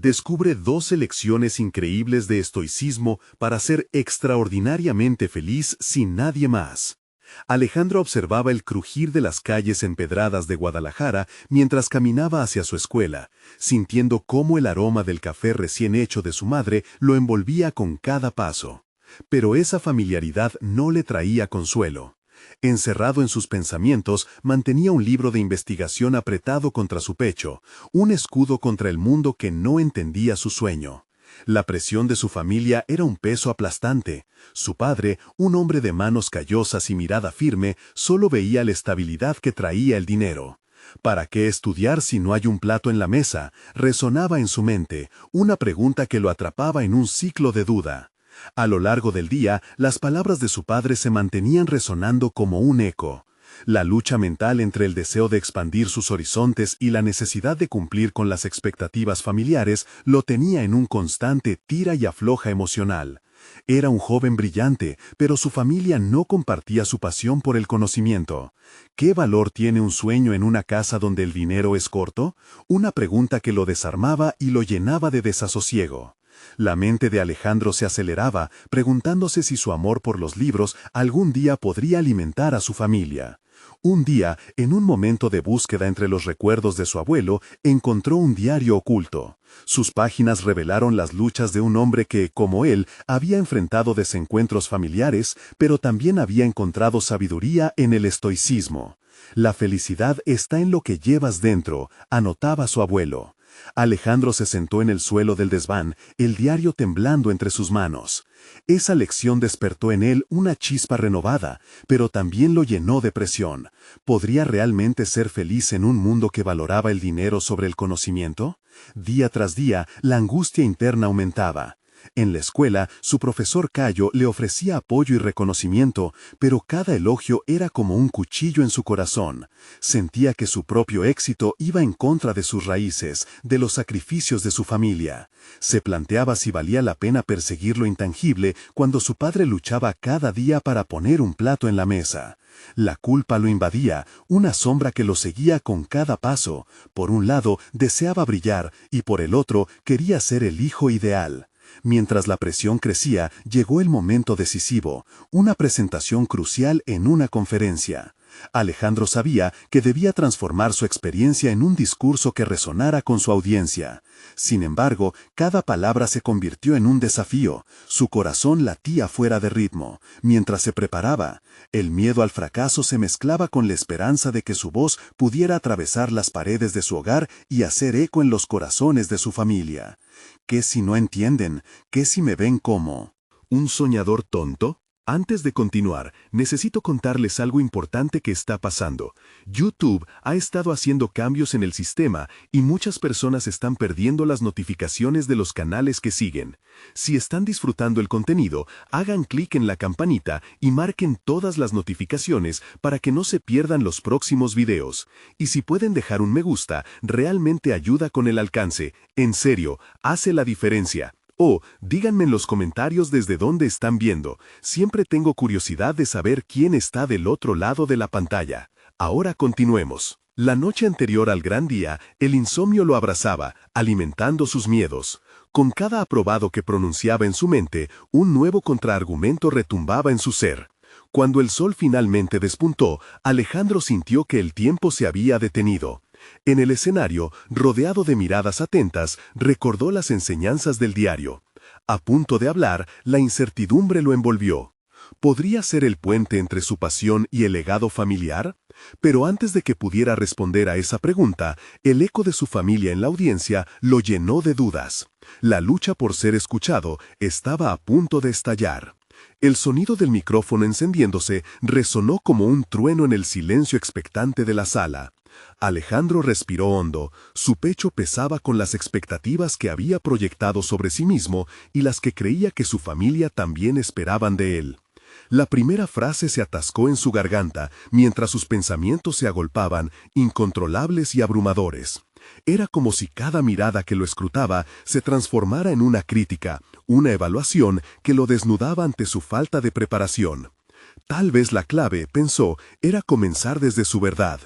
descubre 12 lecciones increíbles de estoicismo para ser extraordinariamente feliz sin nadie más. Alejandro observaba el crujir de las calles empedradas de Guadalajara mientras caminaba hacia su escuela, sintiendo cómo el aroma del café recién hecho de su madre lo envolvía con cada paso. Pero esa familiaridad no le traía consuelo. Encerrado en sus pensamientos, mantenía un libro de investigación apretado contra su pecho, un escudo contra el mundo que no entendía su sueño. La presión de su familia era un peso aplastante. Su padre, un hombre de manos callosas y mirada firme, solo veía la estabilidad que traía el dinero. ¿Para qué estudiar si no hay un plato en la mesa? Resonaba en su mente, una pregunta que lo atrapaba en un ciclo de duda. A lo largo del día, las palabras de su padre se mantenían resonando como un eco. La lucha mental entre el deseo de expandir sus horizontes y la necesidad de cumplir con las expectativas familiares lo tenía en un constante tira y afloja emocional. Era un joven brillante, pero su familia no compartía su pasión por el conocimiento. ¿Qué valor tiene un sueño en una casa donde el dinero es corto? Una pregunta que lo desarmaba y lo llenaba de desasosiego. La mente de Alejandro se aceleraba, preguntándose si su amor por los libros algún día podría alimentar a su familia. Un día, en un momento de búsqueda entre los recuerdos de su abuelo, encontró un diario oculto. Sus páginas revelaron las luchas de un hombre que, como él, había enfrentado desencuentros familiares, pero también había encontrado sabiduría en el estoicismo. La felicidad está en lo que llevas dentro, anotaba su abuelo. Alejandro se sentó en el suelo del desván, el diario temblando entre sus manos. Esa lección despertó en él una chispa renovada, pero también lo llenó de presión. ¿Podría realmente ser feliz en un mundo que valoraba el dinero sobre el conocimiento? Día tras día, la angustia interna aumentaba. En la escuela, su profesor Cayo le ofrecía apoyo y reconocimiento, pero cada elogio era como un cuchillo en su corazón. Sentía que su propio éxito iba en contra de sus raíces, de los sacrificios de su familia. Se planteaba si valía la pena perseguir lo intangible cuando su padre luchaba cada día para poner un plato en la mesa. La culpa lo invadía, una sombra que lo seguía con cada paso. Por un lado, deseaba brillar y por el otro, quería ser el hijo ideal. Mientras la presión crecía, llegó el momento decisivo, una presentación crucial en una conferencia. Alejandro sabía que debía transformar su experiencia en un discurso que resonara con su audiencia. Sin embargo, cada palabra se convirtió en un desafío. Su corazón latía fuera de ritmo. Mientras se preparaba, el miedo al fracaso se mezclaba con la esperanza de que su voz pudiera atravesar las paredes de su hogar y hacer eco en los corazones de su familia. ¿Qué si no entienden? ¿Qué si me ven como un soñador tonto? Antes de continuar, necesito contarles algo importante que está pasando. YouTube ha estado haciendo cambios en el sistema y muchas personas están perdiendo las notificaciones de los canales que siguen. Si están disfrutando el contenido, hagan clic en la campanita y marquen todas las notificaciones para que no se pierdan los próximos videos. Y si pueden dejar un me gusta, realmente ayuda con el alcance. En serio, hace la diferencia. Díganme en los comentarios desde dónde están viendo. Siempre tengo curiosidad de saber quién está del otro lado de la pantalla. Ahora continuemos. La noche anterior al gran día, el insomnio lo abrazaba, alimentando sus miedos. Con cada aprobado que pronunciaba en su mente, un nuevo contraargumento retumbaba en su ser. Cuando el sol finalmente despuntó, Alejandro sintió que el tiempo se había detenido. En el escenario, rodeado de miradas atentas, recordó las enseñanzas del diario. A punto de hablar, la incertidumbre lo envolvió. ¿Podría ser el puente entre su pasión y el legado familiar? Pero antes de que pudiera responder a esa pregunta, el eco de su familia en la audiencia lo llenó de dudas. La lucha por ser escuchado estaba a punto de estallar. El sonido del micrófono encendiéndose resonó como un trueno en el silencio expectante de la sala. Alejandro respiró hondo, su pecho pesaba con las expectativas que había proyectado sobre sí mismo y las que creía que su familia también esperaban de él. La primera frase se atascó en su garganta, mientras sus pensamientos se agolpaban, incontrolables y abrumadores. Era como si cada mirada que lo escrutaba se transformara en una crítica, una evaluación que lo desnudaba ante su falta de preparación. Tal vez la clave, pensó, era comenzar desde su verdad.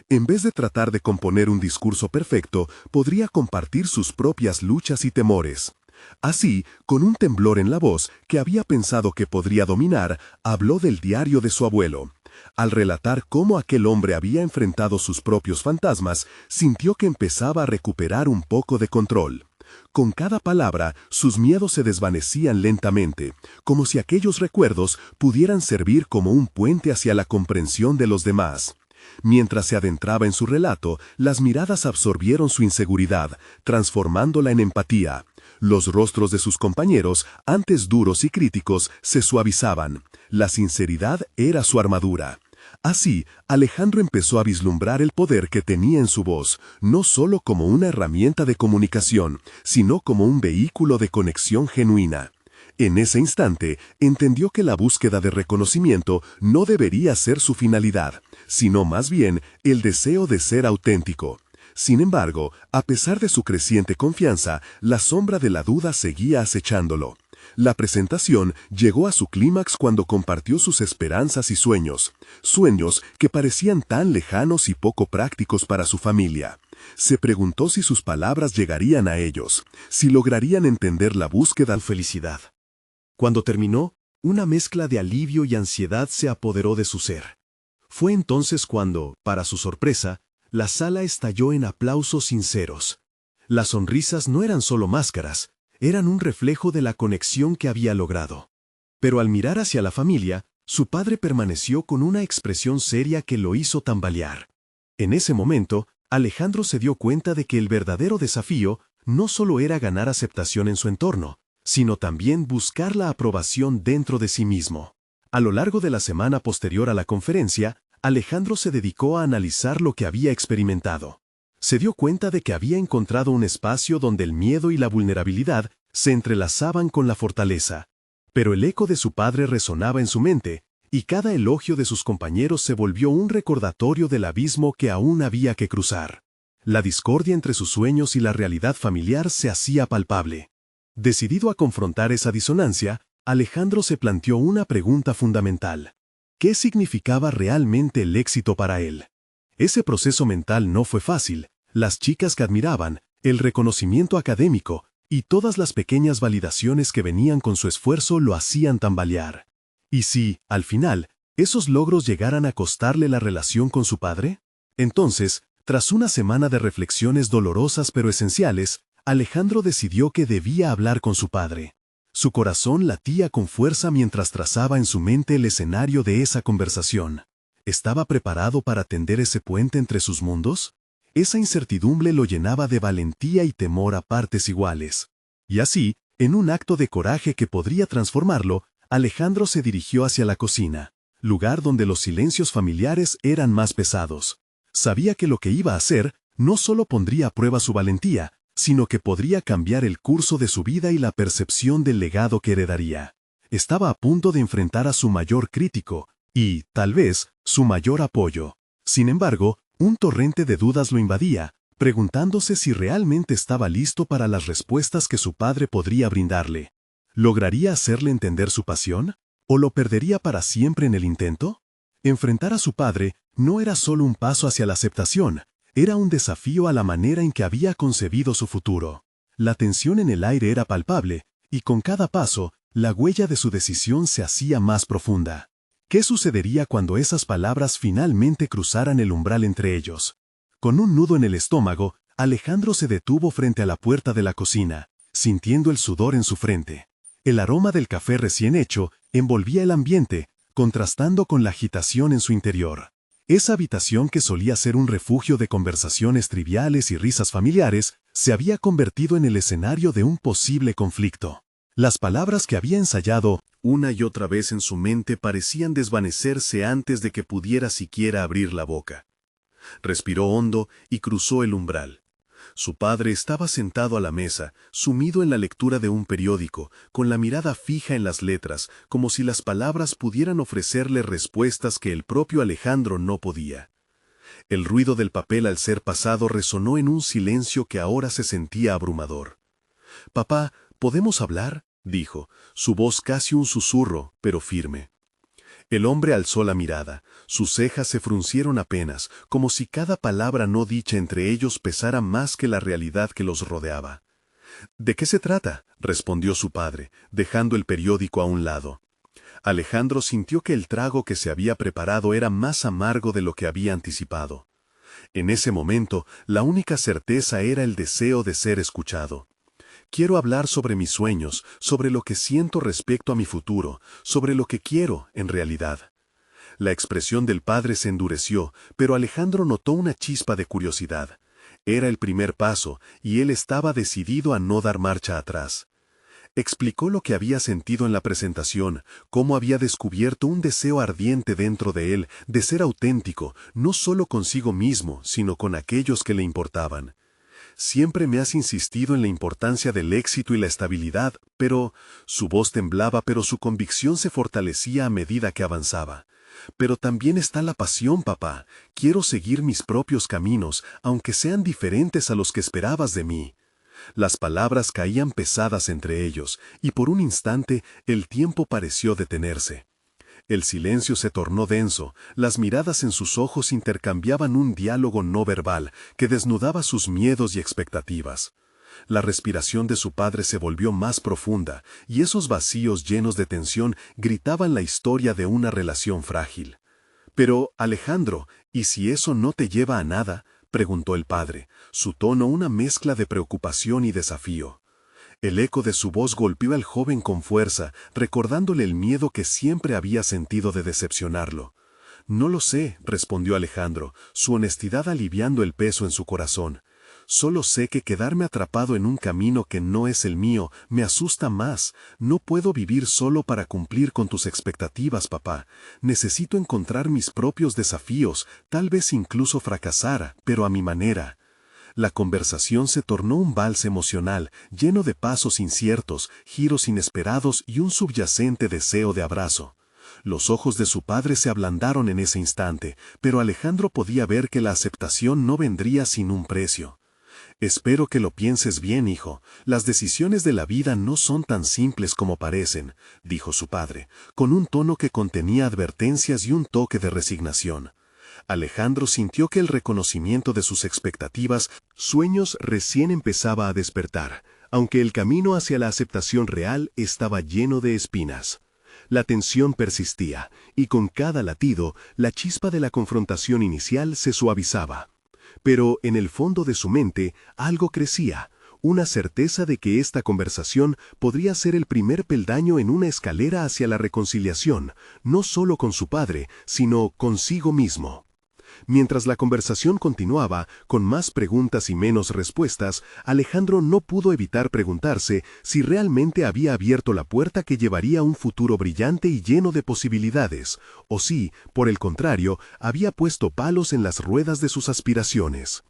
En vez de tratar de componer un discurso perfecto, podría compartir sus propias luchas y temores. Así, con un temblor en la voz que había pensado que podría dominar, habló del diario de su abuelo. Al relatar cómo aquel hombre había enfrentado sus propios fantasmas, sintió que empezaba a recuperar un poco de control. Con cada palabra, sus miedos se desvanecían lentamente, como si aquellos recuerdos pudieran servir como un puente hacia la comprensión de los demás. Mientras se adentraba en su relato, las miradas absorbieron su inseguridad, transformándola en empatía. Los rostros de sus compañeros, antes duros y críticos, se suavizaban. La sinceridad era su armadura. Así, Alejandro empezó a vislumbrar el poder que tenía en su voz, no solo como una herramienta de comunicación, sino como un vehículo de conexión genuina. En ese instante, entendió que la búsqueda de reconocimiento no debería ser su finalidad, sino más bien el deseo de ser auténtico. Sin embargo, a pesar de su creciente confianza, la sombra de la duda seguía acechándolo. La presentación llegó a su clímax cuando compartió sus esperanzas y sueños que parecían tan lejanos y poco prácticos para su familia. Se preguntó si sus palabras llegarían a ellos, si lograrían entender la búsqueda de felicidad. Cuando terminó, una mezcla de alivio y ansiedad se apoderó de su ser. Fue entonces cuando, para su sorpresa, la sala estalló en aplausos sinceros. Las sonrisas no eran solo máscaras, eran un reflejo de la conexión que había logrado. Pero al mirar hacia la familia, su padre permaneció con una expresión seria que lo hizo tambalear. En ese momento, Alejandro se dio cuenta de que el verdadero desafío no solo era ganar aceptación en su entorno, sino también buscar la aprobación dentro de sí mismo. A lo largo de la semana posterior a la conferencia, Alejandro se dedicó a analizar lo que había experimentado. Se dio cuenta de que había encontrado un espacio donde el miedo y la vulnerabilidad se entrelazaban con la fortaleza. Pero el eco de su padre resonaba en su mente, y cada elogio de sus compañeros se volvió un recordatorio del abismo que aún había que cruzar. La discordia entre sus sueños y la realidad familiar se hacía palpable. Decidido a confrontar esa disonancia, Alejandro se planteó una pregunta fundamental. ¿Qué significaba realmente el éxito para él? Ese proceso mental no fue fácil. Las chicas que admiraban, el reconocimiento académico y todas las pequeñas validaciones que venían con su esfuerzo lo hacían tambalear. ¿Y si, al final, esos logros llegaran a costarle la relación con su padre? Entonces, tras una semana de reflexiones dolorosas pero esenciales, Alejandro decidió que debía hablar con su padre. Su corazón latía con fuerza mientras trazaba en su mente el escenario de esa conversación. ¿Estaba preparado para tender ese puente entre sus mundos? Esa incertidumbre lo llenaba de valentía y temor a partes iguales. Y así, en un acto de coraje que podría transformarlo, Alejandro se dirigió hacia la cocina, lugar donde los silencios familiares eran más pesados. Sabía que lo que iba a hacer no solo pondría a prueba su valentía, sino que podría cambiar el curso de su vida y la percepción del legado que heredaría. Estaba a punto de enfrentar a su mayor crítico, y, tal vez, su mayor apoyo. Sin embargo, un torrente de dudas lo invadía, preguntándose si realmente estaba listo para las respuestas que su padre podría brindarle. ¿Lograría hacerle entender su pasión? ¿O lo perdería para siempre en el intento? Enfrentar a su padre no era solo un paso hacia la aceptación, era un desafío a la manera en que había concebido su futuro. La tensión en el aire era palpable, y con cada paso, la huella de su decisión se hacía más profunda. ¿Qué sucedería cuando esas palabras finalmente cruzaran el umbral entre ellos? Con un nudo en el estómago, Alejandro se detuvo frente a la puerta de la cocina, sintiendo el sudor en su frente. El aroma del café recién hecho envolvía el ambiente, contrastando con la agitación en su interior. Esa habitación que solía ser un refugio de conversaciones triviales y risas familiares, se había convertido en el escenario de un posible conflicto. Las palabras que había ensayado una y otra vez en su mente parecían desvanecerse antes de que pudiera siquiera abrir la boca. Respiró hondo y cruzó el umbral. Su padre estaba sentado a la mesa, sumido en la lectura de un periódico, con la mirada fija en las letras, como si las palabras pudieran ofrecerle respuestas que el propio Alejandro no podía. El ruido del papel al ser pasado resonó en un silencio que ahora se sentía abrumador. «Papá, ¿podemos hablar?», dijo, su voz casi un susurro, pero firme. El hombre alzó la mirada. Sus cejas se fruncieron apenas, como si cada palabra no dicha entre ellos pesara más que la realidad que los rodeaba. «¿De qué se trata?», respondió su padre, dejando el periódico a un lado. Alejandro sintió que el trago que se había preparado era más amargo de lo que había anticipado. En ese momento, la única certeza era el deseo de ser escuchado. «Quiero hablar sobre mis sueños, sobre lo que siento respecto a mi futuro, sobre lo que quiero, en realidad». La expresión del padre se endureció, pero Alejandro notó una chispa de curiosidad. Era el primer paso, y él estaba decidido a no dar marcha atrás. Explicó lo que había sentido en la presentación, cómo había descubierto un deseo ardiente dentro de él de ser auténtico, no solo consigo mismo, sino con aquellos que le importaban. «Siempre me has insistido en la importancia del éxito y la estabilidad, pero...» Su voz temblaba, pero su convicción se fortalecía a medida que avanzaba. «Pero también está la pasión, papá. Quiero seguir mis propios caminos, aunque sean diferentes a los que esperabas de mí». Las palabras caían pesadas entre ellos, y por un instante el tiempo pareció detenerse. El silencio se tornó denso, las miradas en sus ojos intercambiaban un diálogo no verbal que desnudaba sus miedos y expectativas. La respiración de su padre se volvió más profunda, y esos vacíos llenos de tensión gritaban la historia de una relación frágil. «Pero, Alejandro, ¿y si eso no te lleva a nada?», preguntó el padre, su tono una mezcla de preocupación y desafío. El eco de su voz golpeó al joven con fuerza, recordándole el miedo que siempre había sentido de decepcionarlo. «No lo sé», respondió Alejandro, su honestidad aliviando el peso en su corazón. «Solo sé que quedarme atrapado en un camino que no es el mío me asusta más. No puedo vivir solo para cumplir con tus expectativas, papá. Necesito encontrar mis propios desafíos, tal vez incluso fracasar, pero a mi manera». La conversación se tornó un vals emocional, lleno de pasos inciertos, giros inesperados y un subyacente deseo de abrazo. Los ojos de su padre se ablandaron en ese instante, pero Alejandro podía ver que la aceptación no vendría sin un precio. «Espero que lo pienses bien, hijo. Las decisiones de la vida no son tan simples como parecen», dijo su padre, con un tono que contenía advertencias y un toque de resignación. Alejandro sintió que el reconocimiento de sus expectativas, sueños recién empezaba a despertar, aunque el camino hacia la aceptación real estaba lleno de espinas. La tensión persistía, y con cada latido, la chispa de la confrontación inicial se suavizaba. Pero en el fondo de su mente, algo crecía, una certeza de que esta conversación podría ser el primer peldaño en una escalera hacia la reconciliación, no solo con su padre, sino consigo mismo. Mientras la conversación continuaba, con más preguntas y menos respuestas, Alejandro no pudo evitar preguntarse si realmente había abierto la puerta que llevaría a un futuro brillante y lleno de posibilidades, o si, por el contrario, había puesto palos en las ruedas de sus aspiraciones.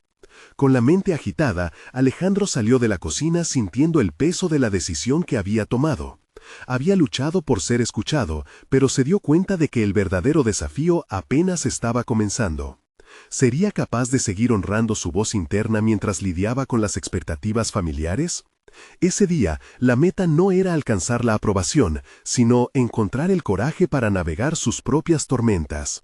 Con la mente agitada, Alejandro salió de la cocina sintiendo el peso de la decisión que había tomado. Había luchado por ser escuchado, pero se dio cuenta de que el verdadero desafío apenas estaba comenzando. ¿Sería capaz de seguir honrando su voz interna mientras lidiaba con las expectativas familiares? Ese día, la meta no era alcanzar la aprobación, sino encontrar el coraje para navegar sus propias tormentas.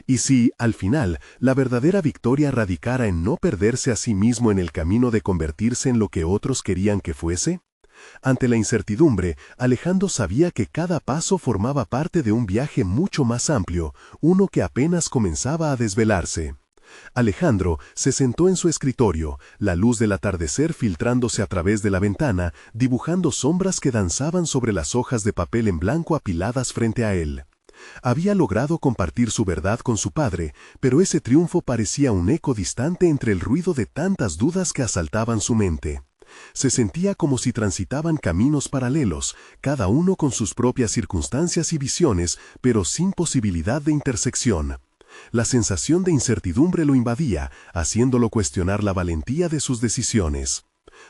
Y si, al final, la verdadera victoria radicara en no perderse a sí mismo en el camino de convertirse en lo que otros querían que fuese. Ante la incertidumbre, Alejandro sabía que cada paso formaba parte de un viaje mucho más amplio, uno que apenas comenzaba a desvelarse. Alejandro se sentó en su escritorio, la luz del atardecer filtrándose a través de la ventana, dibujando sombras que danzaban sobre las hojas de papel en blanco apiladas frente a él. Había logrado compartir su verdad con su padre, pero ese triunfo parecía un eco distante entre el ruido de tantas dudas que asaltaban su mente. Se sentía como si transitaban caminos paralelos, cada uno con sus propias circunstancias y visiones, pero sin posibilidad de intersección. La sensación de incertidumbre lo invadía, haciéndolo cuestionar la valentía de sus decisiones.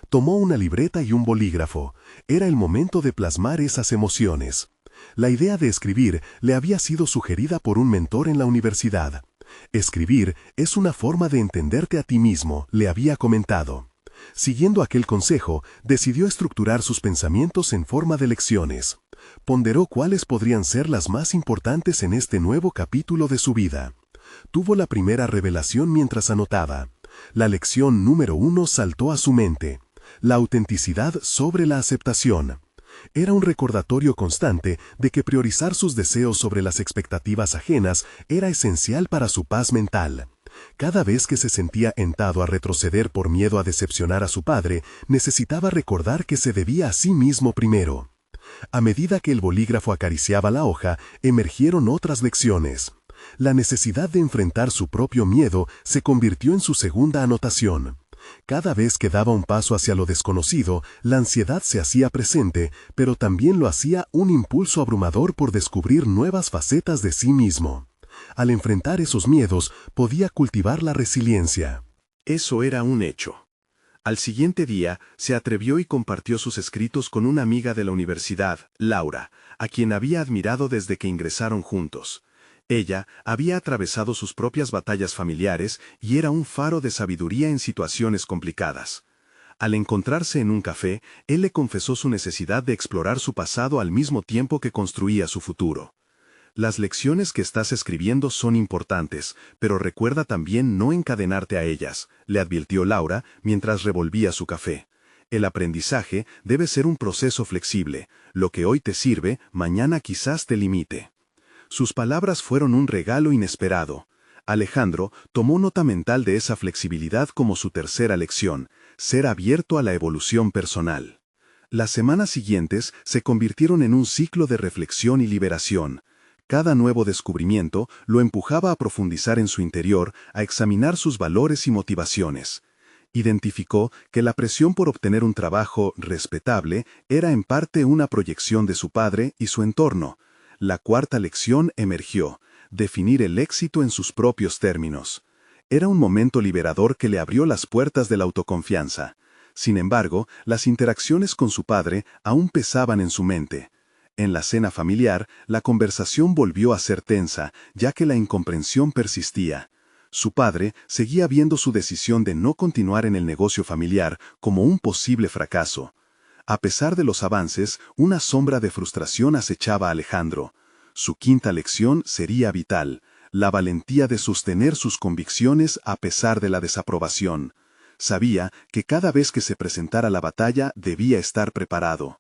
Tomó una libreta y un bolígrafo. Era el momento de plasmar esas emociones. La idea de escribir le había sido sugerida por un mentor en la universidad. «Escribir es una forma de entenderte a ti mismo», le había comentado. Siguiendo aquel consejo, decidió estructurar sus pensamientos en forma de lecciones. Ponderó cuáles podrían ser las más importantes en este nuevo capítulo de su vida. Tuvo la primera revelación mientras anotaba. La lección número 1 saltó a su mente: la autenticidad sobre la aceptación. Era un recordatorio constante de que priorizar sus deseos sobre las expectativas ajenas era esencial para su paz mental. Cada vez que se sentía tentado a retroceder por miedo a decepcionar a su padre, necesitaba recordar que se debía a sí mismo primero. A medida que el bolígrafo acariciaba la hoja, emergieron otras lecciones. La necesidad de enfrentar su propio miedo se convirtió en su segunda anotación. Cada vez que daba un paso hacia lo desconocido, la ansiedad se hacía presente, pero también lo hacía un impulso abrumador por descubrir nuevas facetas de sí mismo. Al enfrentar esos miedos, podía cultivar la resiliencia. Eso era un hecho. Al siguiente día, se atrevió y compartió sus escritos con una amiga de la universidad, Laura, a quien había admirado desde que ingresaron juntos. Ella había atravesado sus propias batallas familiares y era un faro de sabiduría en situaciones complicadas. Al encontrarse en un café, él le confesó su necesidad de explorar su pasado al mismo tiempo que construía su futuro. Las lecciones que estás escribiendo son importantes, pero recuerda también no encadenarte a ellas, le advirtió Laura mientras revolvía su café. El aprendizaje debe ser un proceso flexible. Lo que hoy te sirve, mañana quizás te limite. Sus palabras fueron un regalo inesperado. Alejandro tomó nota mental de esa flexibilidad como su tercera lección: ser abierto a la evolución personal. Las semanas siguientes se convirtieron en un ciclo de reflexión y liberación. Cada nuevo descubrimiento lo empujaba a profundizar en su interior, a examinar sus valores y motivaciones. Identificó que la presión por obtener un trabajo respetable era en parte una proyección de su padre y su entorno. La cuarta lección emergió: definir el éxito en sus propios términos. Era un momento liberador que le abrió las puertas de la autoconfianza. Sin embargo, las interacciones con su padre aún pesaban en su mente. En la cena familiar, la conversación volvió a ser tensa, ya que la incomprensión persistía. Su padre seguía viendo su decisión de no continuar en el negocio familiar como un posible fracaso. A pesar de los avances, una sombra de frustración acechaba a Alejandro. Su quinta lección sería vital: la valentía de sostener sus convicciones a pesar de la desaprobación. Sabía que cada vez que se presentara la batalla debía estar preparado.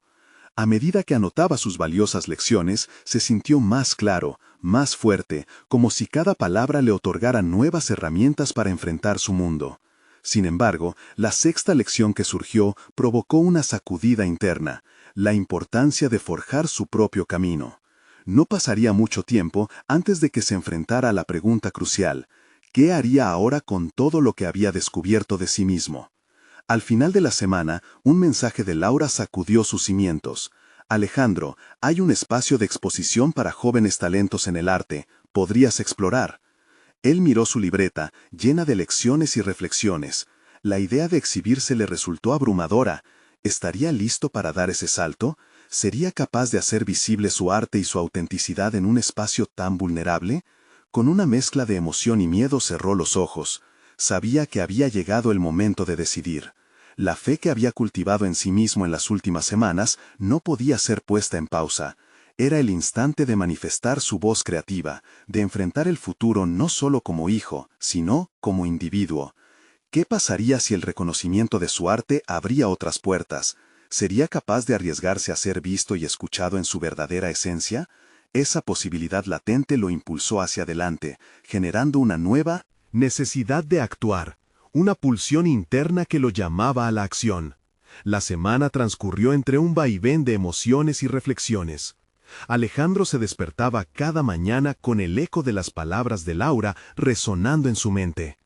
A medida que anotaba sus valiosas lecciones, se sintió más claro, más fuerte, como si cada palabra le otorgara nuevas herramientas para enfrentar su mundo. Sin embargo, la sexta lección que surgió provocó una sacudida interna: la importancia de forjar su propio camino. No pasaría mucho tiempo antes de que se enfrentara a la pregunta crucial: ¿qué haría ahora con todo lo que había descubierto de sí mismo? Al final de la semana, un mensaje de Laura sacudió sus cimientos: Alejandro, hay un espacio de exposición para jóvenes talentos en el arte, podrías explorar. Él miró su libreta, llena de lecciones y reflexiones. La idea de exhibirse le resultó abrumadora. ¿Estaría listo para dar ese salto? ¿Sería capaz de hacer visible su arte y su autenticidad en un espacio tan vulnerable? Con una mezcla de emoción y miedo cerró los ojos. Sabía que había llegado el momento de decidir. La fe que había cultivado en sí mismo en las últimas semanas no podía ser puesta en pausa. Era el instante de manifestar su voz creativa, de enfrentar el futuro no solo como hijo, sino como individuo. ¿Qué pasaría si el reconocimiento de su arte abría otras puertas? ¿Sería capaz de arriesgarse a ser visto y escuchado en su verdadera esencia? Esa posibilidad latente lo impulsó hacia adelante, generando una nueva necesidad de actuar, una pulsión interna que lo llamaba a la acción. La semana transcurrió entre un vaivén de emociones y reflexiones. Alejandro se despertaba cada mañana con el eco de las palabras de Laura resonando en su mente.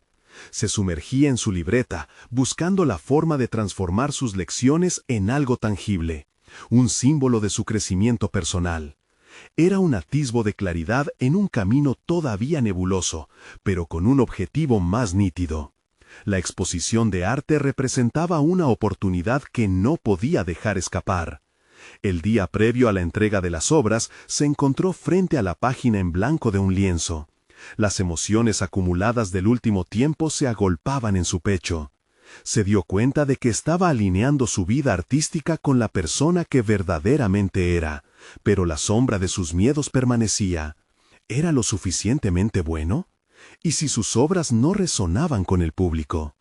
Se sumergía en su libreta, buscando la forma de transformar sus lecciones en algo tangible, un símbolo de su crecimiento personal. Era un atisbo de claridad en un camino todavía nebuloso, pero con un objetivo más nítido. La exposición de arte representaba una oportunidad que no podía dejar escapar. El día previo a la entrega de las obras, se encontró frente a la página en blanco de un lienzo. Las emociones acumuladas del último tiempo se agolpaban en su pecho. Se dio cuenta de que estaba alineando su vida artística con la persona que verdaderamente era, pero la sombra de sus miedos permanecía. ¿Era lo suficientemente bueno? ¿Y si sus obras no resonaban con el público?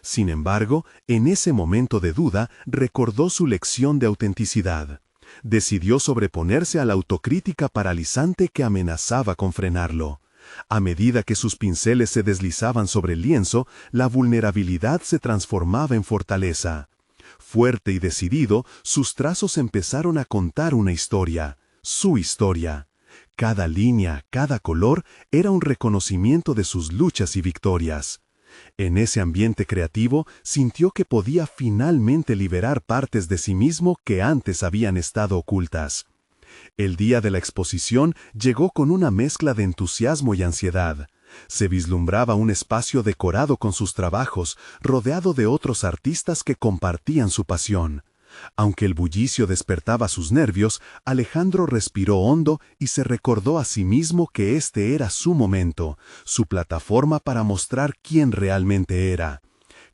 Sin embargo, en ese momento de duda, recordó su lección de autenticidad. Decidió sobreponerse a la autocrítica paralizante que amenazaba con frenarlo. A medida que sus pinceles se deslizaban sobre el lienzo, la vulnerabilidad se transformaba en fortaleza. Fuerte y decidido, sus trazos empezaron a contar una historia, su historia. Cada línea, cada color, era un reconocimiento de sus luchas y victorias. En ese ambiente creativo, sintió que podía finalmente liberar partes de sí mismo que antes habían estado ocultas. El día de la exposición llegó con una mezcla de entusiasmo y ansiedad. Se vislumbraba un espacio decorado con sus trabajos, rodeado de otros artistas que compartían su pasión. Aunque el bullicio despertaba sus nervios, Alejandro respiró hondo y se recordó a sí mismo que este era su momento, su plataforma para mostrar quién realmente era.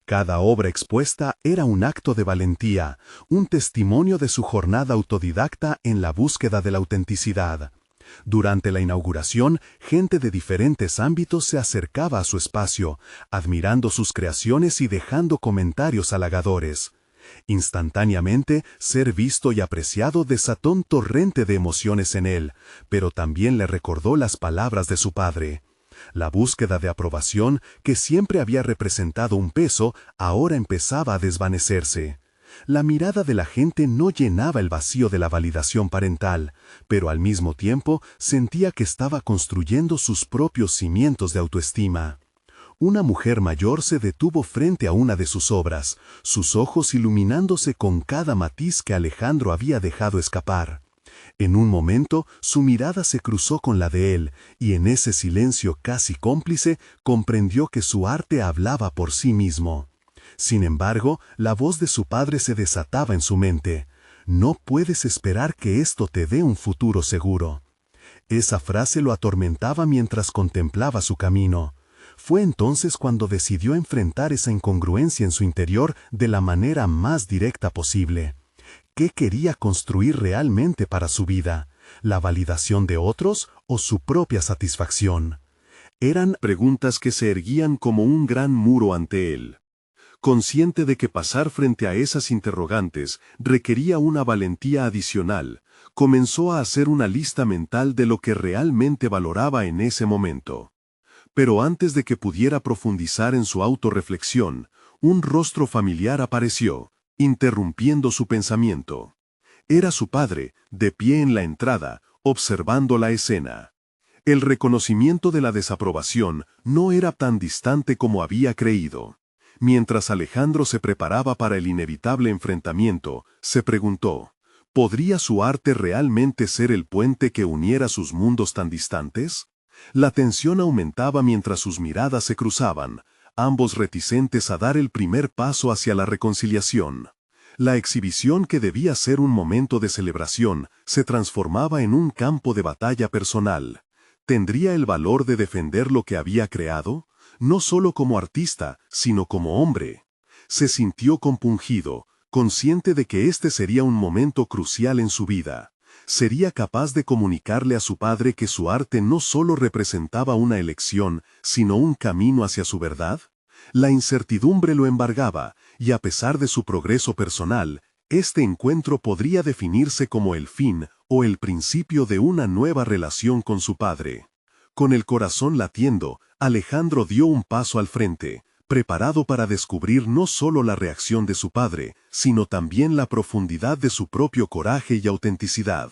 Cada obra expuesta era un acto de valentía, un testimonio de su jornada autodidacta en la búsqueda de la autenticidad. Durante la inauguración, gente de diferentes ámbitos se acercaba a su espacio, admirando sus creaciones y dejando comentarios halagadores. Instantáneamente, ser visto y apreciado desató un torrente de emociones en él, pero también le recordó las palabras de su padre. La búsqueda de aprobación, que siempre había representado un peso, ahora empezaba a desvanecerse. La mirada de la gente no llenaba el vacío de la validación parental, pero al mismo tiempo sentía que estaba construyendo sus propios cimientos de autoestima. Una mujer mayor se detuvo frente a una de sus obras, sus ojos iluminándose con cada matiz que Alejandro había dejado escapar. En un momento, su mirada se cruzó con la de él, y en ese silencio casi cómplice, comprendió que su arte hablaba por sí mismo. Sin embargo, la voz de su padre se desataba en su mente. «No puedes esperar que esto te dé un futuro seguro». Esa frase lo atormentaba mientras contemplaba su camino. Fue entonces cuando decidió enfrentar esa incongruencia en su interior de la manera más directa posible. ¿Qué quería construir realmente para su vida? ¿La validación de otros o su propia satisfacción? Eran preguntas que se erguían como un gran muro ante él. Consciente de que pasar frente a esas interrogantes requería una valentía adicional, comenzó a hacer una lista mental de lo que realmente valoraba en ese momento. Pero antes de que pudiera profundizar en su autorreflexión, un rostro familiar apareció, interrumpiendo su pensamiento. Era su padre, de pie en la entrada, observando la escena. El reconocimiento de la desaprobación no era tan distante como había creído. Mientras Alejandro se preparaba para el inevitable enfrentamiento, se preguntó, ¿podría su arte realmente ser el puente que uniera sus mundos tan distantes? La tensión aumentaba mientras sus miradas se cruzaban, ambos reticentes a dar el primer paso hacia la reconciliación. La exhibición, que debía ser un momento de celebración, se transformaba en un campo de batalla personal. ¿Tendría el valor de defender lo que había creado? No solo como artista, sino como hombre. Se sintió compungido, consciente de que este sería un momento crucial en su vida. ¿Sería capaz de comunicarle a su padre que su arte no solo representaba una elección, sino un camino hacia su verdad? La incertidumbre lo embargaba, y a pesar de su progreso personal, este encuentro podría definirse como el fin o el principio de una nueva relación con su padre. Con el corazón latiendo, Alejandro dio un paso al frente, preparado para descubrir no solo la reacción de su padre, sino también la profundidad de su propio coraje y autenticidad.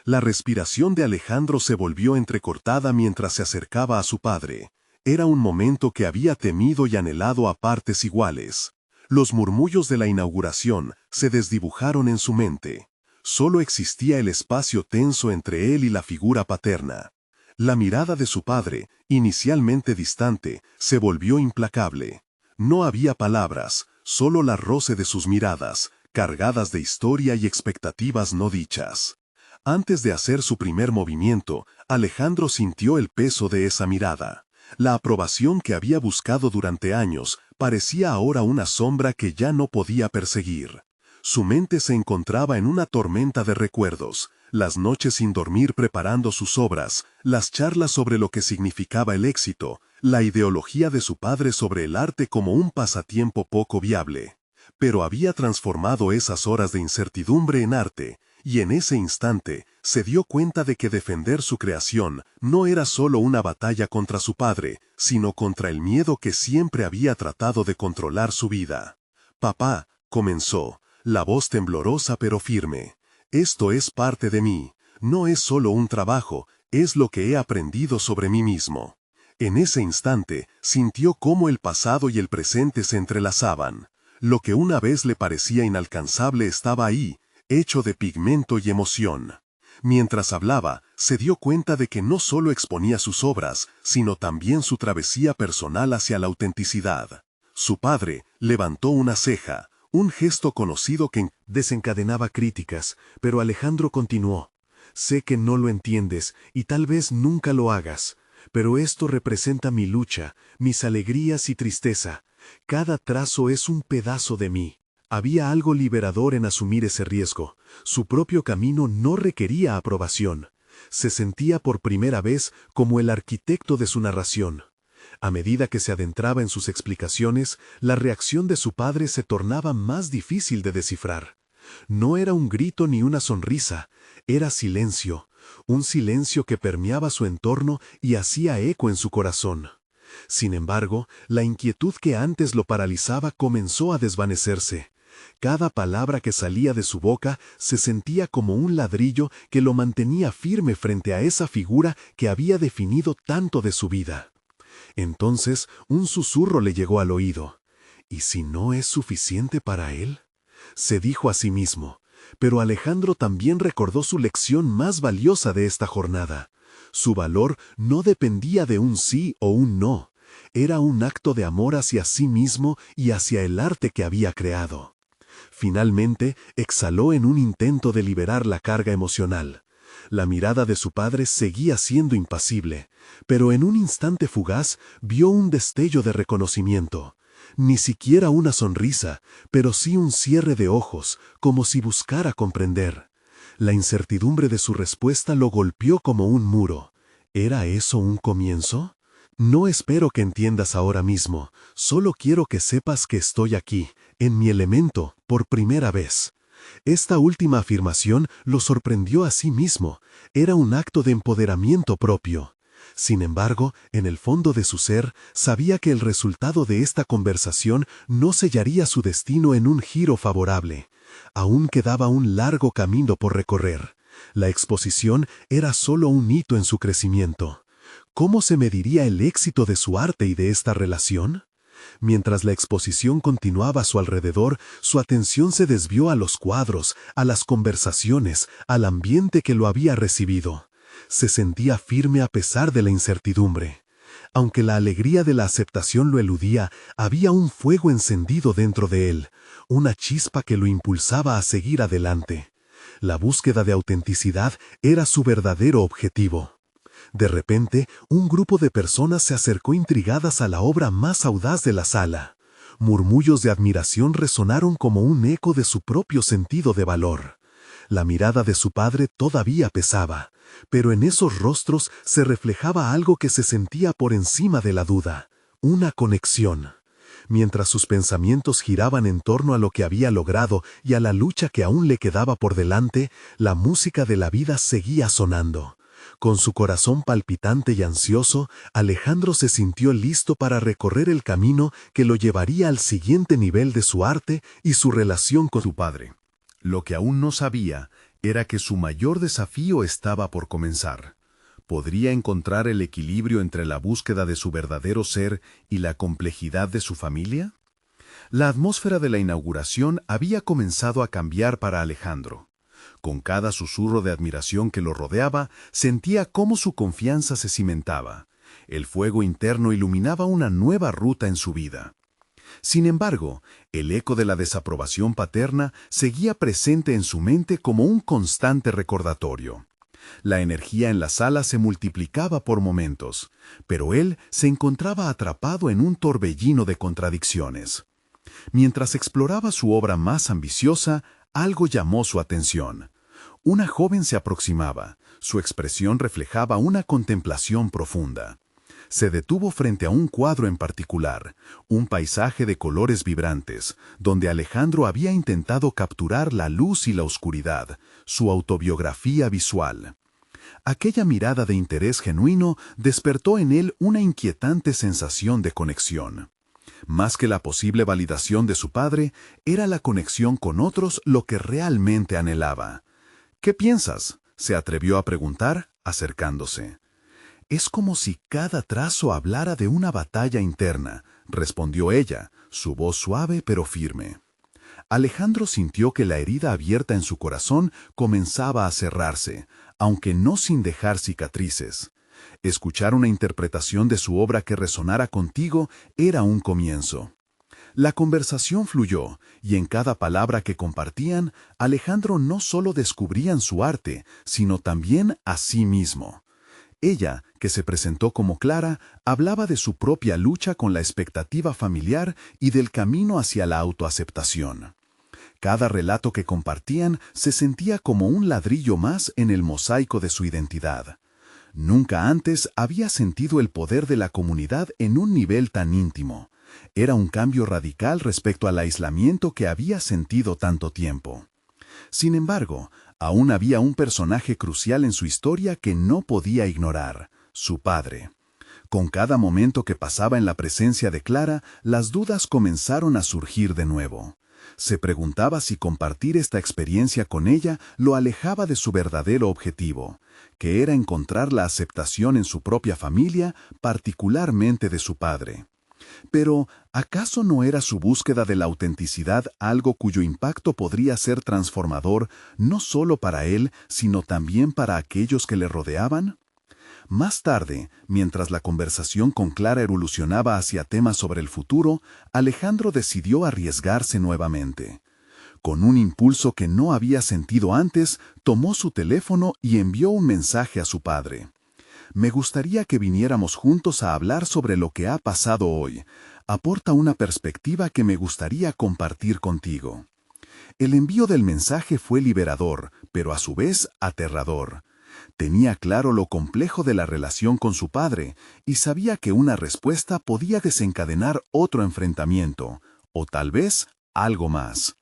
La respiración de Alejandro se volvió entrecortada mientras se acercaba a su padre. Era un momento que había temido y anhelado a partes iguales. Los murmullos de la inauguración se desdibujaron en su mente. Solo existía el espacio tenso entre él y la figura paterna. La mirada de su padre, inicialmente distante, se volvió implacable. No había palabras, solo la roce de sus miradas, cargadas de historia y expectativas no dichas. Antes de hacer su primer movimiento, Alejandro sintió el peso de esa mirada. La aprobación que había buscado durante años parecía ahora una sombra que ya no podía perseguir. Su mente se encontraba en una tormenta de recuerdos, las noches sin dormir preparando sus obras, las charlas sobre lo que significaba el éxito, la ideología de su padre sobre el arte como un pasatiempo poco viable. Pero había transformado esas horas de incertidumbre en arte, y en ese instante se dio cuenta de que defender su creación no era solo una batalla contra su padre, sino contra el miedo que siempre había tratado de controlar su vida. «Papá», comenzó, la voz temblorosa pero firme, «esto es parte de mí, no es solo un trabajo, es lo que he aprendido sobre mí mismo». En ese instante sintió cómo el pasado y el presente se entrelazaban. Lo que una vez le parecía inalcanzable estaba ahí, hecho de pigmento y emoción. Mientras hablaba, se dio cuenta de que no solo exponía sus obras, sino también su travesía personal hacia la autenticidad. Su padre levantó una ceja, un gesto conocido que desencadenaba críticas, pero Alejandro continuó. «Sé que no lo entiendes y tal vez nunca lo hagas, pero esto representa mi lucha, mis alegrías y tristeza. Cada trazo es un pedazo de mí». Había algo liberador en asumir ese riesgo. Su propio camino no requería aprobación. Se sentía por primera vez como el arquitecto de su narración. A medida que se adentraba en sus explicaciones, la reacción de su padre se tornaba más difícil de descifrar. No era un grito ni una sonrisa, era silencio, un silencio que permeaba su entorno y hacía eco en su corazón. Sin embargo, la inquietud que antes lo paralizaba comenzó a desvanecerse. Cada palabra que salía de su boca se sentía como un ladrillo que lo mantenía firme frente a esa figura que había definido tanto de su vida. Entonces, un susurro le llegó al oído. «¿Y si no es suficiente para él?», se dijo a sí mismo. Pero Alejandro también recordó su lección más valiosa de esta jornada. Su valor no dependía de un sí o un no. Era un acto de amor hacia sí mismo y hacia el arte que había creado. Finalmente, exhaló en un intento de liberar la carga emocional. La mirada de su padre seguía siendo impasible, pero en un instante fugaz vio un destello de reconocimiento. Ni siquiera una sonrisa, pero sí un cierre de ojos, como si buscara comprender. La incertidumbre de su respuesta lo golpeó como un muro. ¿Era eso un comienzo? «No espero que entiendas ahora mismo, solo quiero que sepas que estoy aquí, en mi elemento, por primera vez». Esta última afirmación lo sorprendió a sí mismo. Era un acto de empoderamiento propio. Sin embargo, en el fondo de su ser, sabía que el resultado de esta conversación no sellaría su destino en un giro favorable. Aún quedaba un largo camino por recorrer. La exposición era solo un hito en su crecimiento. ¿Cómo se mediría el éxito de su arte y de esta relación? Mientras la exposición continuaba a su alrededor, su atención se desvió a los cuadros, a las conversaciones, al ambiente que lo había recibido. Se sentía firme a pesar de la incertidumbre. Aunque la alegría de la aceptación lo eludía, había un fuego encendido dentro de él, una chispa que lo impulsaba a seguir adelante. La búsqueda de autenticidad era su verdadero objetivo. De repente, un grupo de personas se acercó intrigadas a la obra más audaz de la sala. Murmullos de admiración resonaron como un eco de su propio sentido de valor. La mirada de su padre todavía pesaba, pero en esos rostros se reflejaba algo que se sentía por encima de la duda, una conexión. Mientras sus pensamientos giraban en torno a lo que había logrado y a la lucha que aún le quedaba por delante, la música de la vida seguía sonando. Con su corazón palpitante y ansioso, Alejandro se sintió listo para recorrer el camino que lo llevaría al siguiente nivel de su arte y su relación con su padre. Lo que aún no sabía era que su mayor desafío estaba por comenzar. ¿Podría encontrar el equilibrio entre la búsqueda de su verdadero ser y la complejidad de su familia? La atmósfera de la inauguración había comenzado a cambiar para Alejandro. Con cada susurro de admiración que lo rodeaba, sentía cómo su confianza se cimentaba. El fuego interno iluminaba una nueva ruta en su vida. Sin embargo, el eco de la desaprobación paterna seguía presente en su mente como un constante recordatorio. La energía en la sala se multiplicaba por momentos, pero él se encontraba atrapado en un torbellino de contradicciones. Mientras exploraba su obra más ambiciosa, algo llamó su atención. Una joven se aproximaba. Su expresión reflejaba una contemplación profunda. Se detuvo frente a un cuadro en particular, un paisaje de colores vibrantes, donde Alejandro había intentado capturar la luz y la oscuridad, su autobiografía visual. Aquella mirada de interés genuino despertó en él una inquietante sensación de conexión. Más que la posible validación de su padre, era la conexión con otros lo que realmente anhelaba. «¿Qué piensas?», se atrevió a preguntar, acercándose. «Es como si cada trazo hablara de una batalla interna», respondió ella, su voz suave pero firme. Alejandro sintió que la herida abierta en su corazón comenzaba a cerrarse, aunque no sin dejar cicatrices. Escuchar una interpretación de su obra que resonara contigo era un comienzo. La conversación fluyó, y en cada palabra que compartían, Alejandro no solo descubrían su arte, sino también a sí mismo. Ella, que se presentó como Clara, hablaba de su propia lucha con la expectativa familiar y del camino hacia la autoaceptación. Cada relato que compartían se sentía como un ladrillo más en el mosaico de su identidad. Nunca antes había sentido el poder de la comunidad en un nivel tan íntimo. Era un cambio radical respecto al aislamiento que había sentido tanto tiempo. Sin embargo, aún había un personaje crucial en su historia que no podía ignorar: su padre. Con cada momento que pasaba en la presencia de Clara, las dudas comenzaron a surgir de nuevo. Se preguntaba si compartir esta experiencia con ella lo alejaba de su verdadero objetivo, que era encontrar la aceptación en su propia familia, particularmente de su padre. Pero, ¿acaso no era su búsqueda de la autenticidad algo cuyo impacto podría ser transformador no solo para él, sino también para aquellos que le rodeaban? Más tarde, mientras la conversación con Clara evolucionaba hacia temas sobre el futuro, Alejandro decidió arriesgarse nuevamente. Con un impulso que no había sentido antes, tomó su teléfono y envió un mensaje a su padre. «Me gustaría que viniéramos juntos a hablar sobre lo que ha pasado hoy. Aporta una perspectiva que me gustaría compartir contigo». El envío del mensaje fue liberador, pero a su vez aterrador. Tenía claro lo complejo de la relación con su padre y sabía que una respuesta podía desencadenar otro enfrentamiento, o tal vez algo más.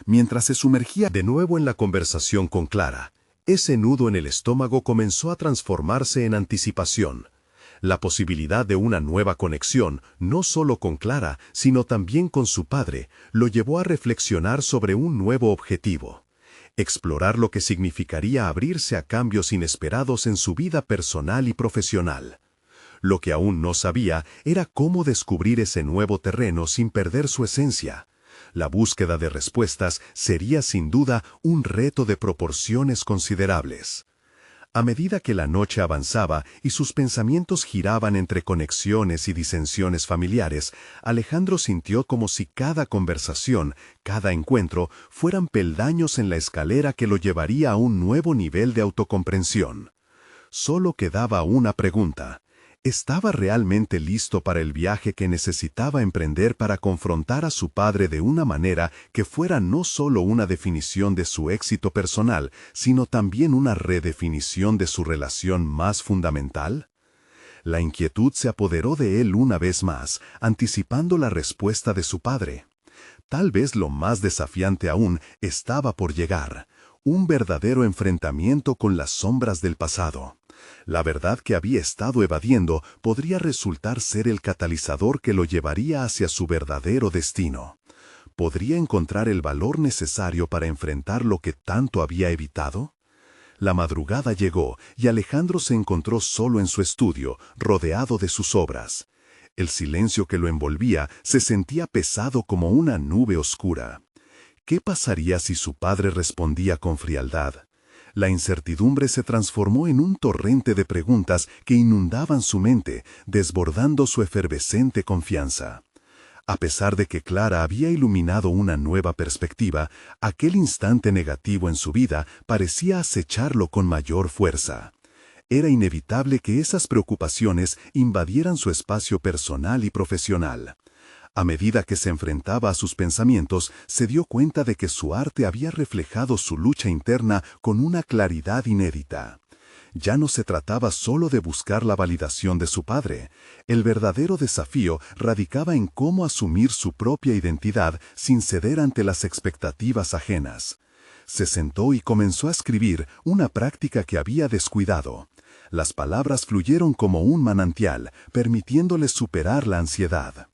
Mientras se sumergía de nuevo en la conversación con Clara, ese nudo en el estómago comenzó a transformarse en anticipación. La posibilidad de una nueva conexión, no solo con Clara, sino también con su padre, lo llevó a reflexionar sobre un nuevo objetivo: explorar lo que significaría abrirse a cambios inesperados en su vida personal y profesional. Lo que aún no sabía era cómo descubrir ese nuevo terreno sin perder su esencia. La búsqueda de respuestas sería sin duda un reto de proporciones considerables. A medida que la noche avanzaba y sus pensamientos giraban entre conexiones y disensiones familiares, Alejandro sintió como si cada conversación, cada encuentro, fueran peldaños en la escalera que lo llevaría a un nuevo nivel de autocomprensión. Solo quedaba una pregunta: ¿estaba realmente listo para el viaje que necesitaba emprender para confrontar a su padre de una manera que fuera no solo una definición de su éxito personal, sino también una redefinición de su relación más fundamental? La inquietud se apoderó de él una vez más, anticipando la respuesta de su padre. Tal vez lo más desafiante aún estaba por llegar: un verdadero enfrentamiento con las sombras del pasado. La verdad que había estado evadiendo podría resultar ser el catalizador que lo llevaría hacia su verdadero destino. ¿Podría encontrar el valor necesario para enfrentar lo que tanto había evitado? La madrugada llegó y Alejandro se encontró solo en su estudio, rodeado de sus obras. El silencio que lo envolvía se sentía pesado como una nube oscura. ¿Qué pasaría si su padre respondía con frialdad? La incertidumbre se transformó en un torrente de preguntas que inundaban su mente, desbordando su efervescente confianza. A pesar de que Clara había iluminado una nueva perspectiva, aquel instante negativo en su vida parecía acecharlo con mayor fuerza. Era inevitable que esas preocupaciones invadieran su espacio personal y profesional. A medida que se enfrentaba a sus pensamientos, se dio cuenta de que su arte había reflejado su lucha interna con una claridad inédita. Ya no se trataba solo de buscar la validación de su padre. El verdadero desafío radicaba en cómo asumir su propia identidad sin ceder ante las expectativas ajenas. Se sentó y comenzó a escribir, una práctica que había descuidado. Las palabras fluyeron como un manantial, permitiéndole superar la ansiedad.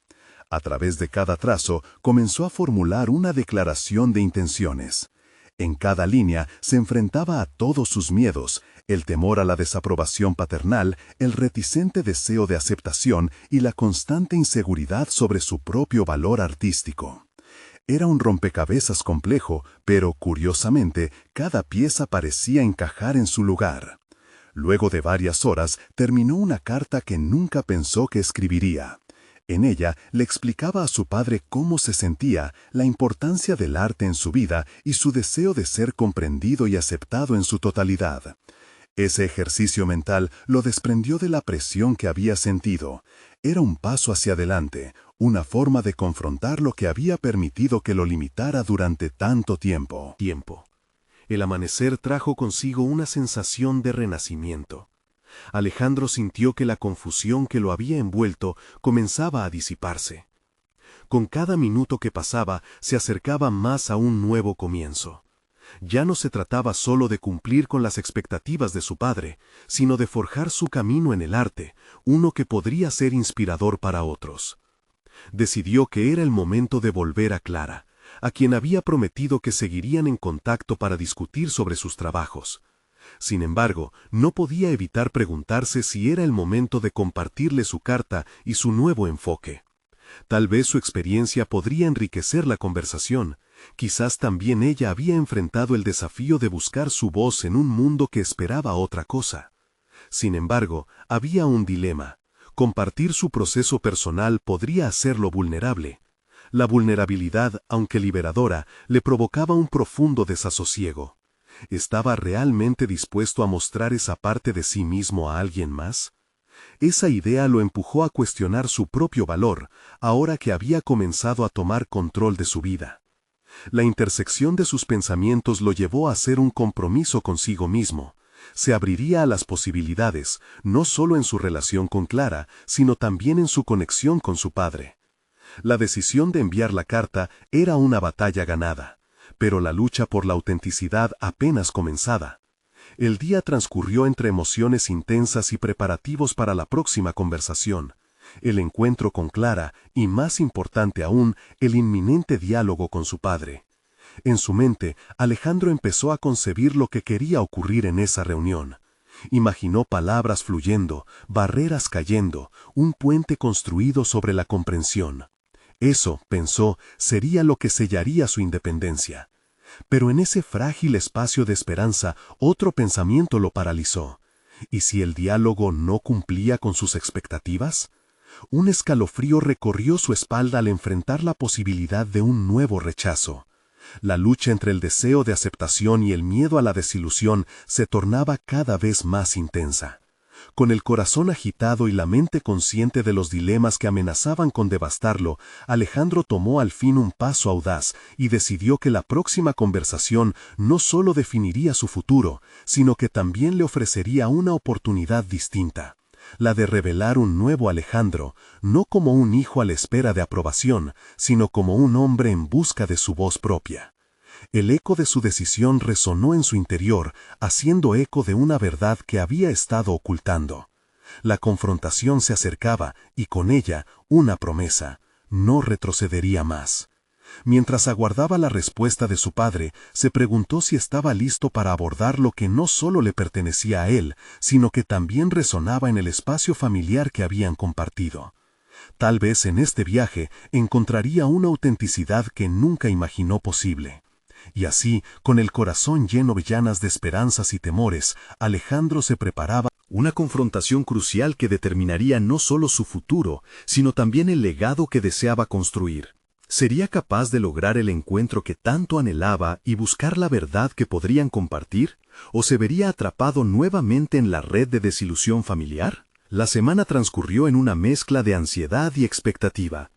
A través de cada trazo, comenzó a formular una declaración de intenciones. En cada línea se enfrentaba a todos sus miedos, el temor a la desaprobación paternal, el reticente deseo de aceptación y la constante inseguridad sobre su propio valor artístico. Era un rompecabezas complejo, pero, curiosamente, cada pieza parecía encajar en su lugar. Luego de varias horas, terminó una carta que nunca pensó que escribiría. En ella le explicaba a su padre cómo se sentía, la importancia del arte en su vida y su deseo de ser comprendido y aceptado en su totalidad. Ese ejercicio mental lo desprendió de la presión que había sentido. Era un paso hacia adelante, una forma de confrontar lo que había permitido que lo limitara durante tanto tiempo. El amanecer trajo consigo una sensación de renacimiento. Alejandro sintió que la confusión que lo había envuelto comenzaba a disiparse. Con cada minuto que pasaba, se acercaba más a un nuevo comienzo. Ya no se trataba solo de cumplir con las expectativas de su padre, sino de forjar su camino en el arte, uno que podría ser inspirador para otros. Decidió que era el momento de volver a Clara, a quien había prometido que seguirían en contacto para discutir sobre sus trabajos. Sin embargo, no podía evitar preguntarse si era el momento de compartirle su carta y su nuevo enfoque. Tal vez su experiencia podría enriquecer la conversación. Quizás también ella había enfrentado el desafío de buscar su voz en un mundo que esperaba otra cosa. Sin embargo, había un dilema. Compartir su proceso personal podría hacerlo vulnerable. La vulnerabilidad, aunque liberadora, le provocaba un profundo desasosiego. ¿Estaba realmente dispuesto a mostrar esa parte de sí mismo a alguien más? Esa idea lo empujó a cuestionar su propio valor, ahora que había comenzado a tomar control de su vida. La intersección de sus pensamientos lo llevó a hacer un compromiso consigo mismo. Se abriría a las posibilidades, no solo en su relación con Clara, sino también en su conexión con su padre. La decisión de enviar la carta era una batalla ganada, pero la lucha por la autenticidad apenas comenzada. El día transcurrió entre emociones intensas y preparativos para la próxima conversación, el encuentro con Clara y, más importante aún, el inminente diálogo con su padre. En su mente, Alejandro empezó a concebir lo que quería ocurrir en esa reunión. Imaginó palabras fluyendo, barreras cayendo, un puente construido sobre la comprensión. Eso, pensó, sería lo que sellaría su independencia. Pero en ese frágil espacio de esperanza, otro pensamiento lo paralizó. ¿Y si el diálogo no cumplía con sus expectativas? Un escalofrío recorrió su espalda al enfrentar la posibilidad de un nuevo rechazo. La lucha entre el deseo de aceptación y el miedo a la desilusión se tornaba cada vez más intensa. Con el corazón agitado y la mente consciente de los dilemas que amenazaban con devastarlo, Alejandro tomó al fin un paso audaz y decidió que la próxima conversación no solo definiría su futuro, sino que también le ofrecería una oportunidad distinta, la de revelar un nuevo Alejandro, no como un hijo a la espera de aprobación, sino como un hombre en busca de su voz propia. El eco de su decisión resonó en su interior, haciendo eco de una verdad que había estado ocultando. La confrontación se acercaba, y con ella, una promesa: no retrocedería más. Mientras aguardaba la respuesta de su padre, se preguntó si estaba listo para abordar lo que no solo le pertenecía a él, sino que también resonaba en el espacio familiar que habían compartido. Tal vez en este viaje encontraría una autenticidad que nunca imaginó posible. Y así, con el corazón lleno de llanas de esperanzas y temores, Alejandro se preparaba Una confrontación crucial que determinaría no solo su futuro, sino también el legado que deseaba construir. ¿Sería capaz de lograr el encuentro que tanto anhelaba y buscar la verdad que podrían compartir? ¿O se vería atrapado nuevamente en la red de desilusión familiar? La semana transcurrió en una mezcla de ansiedad y expectativa.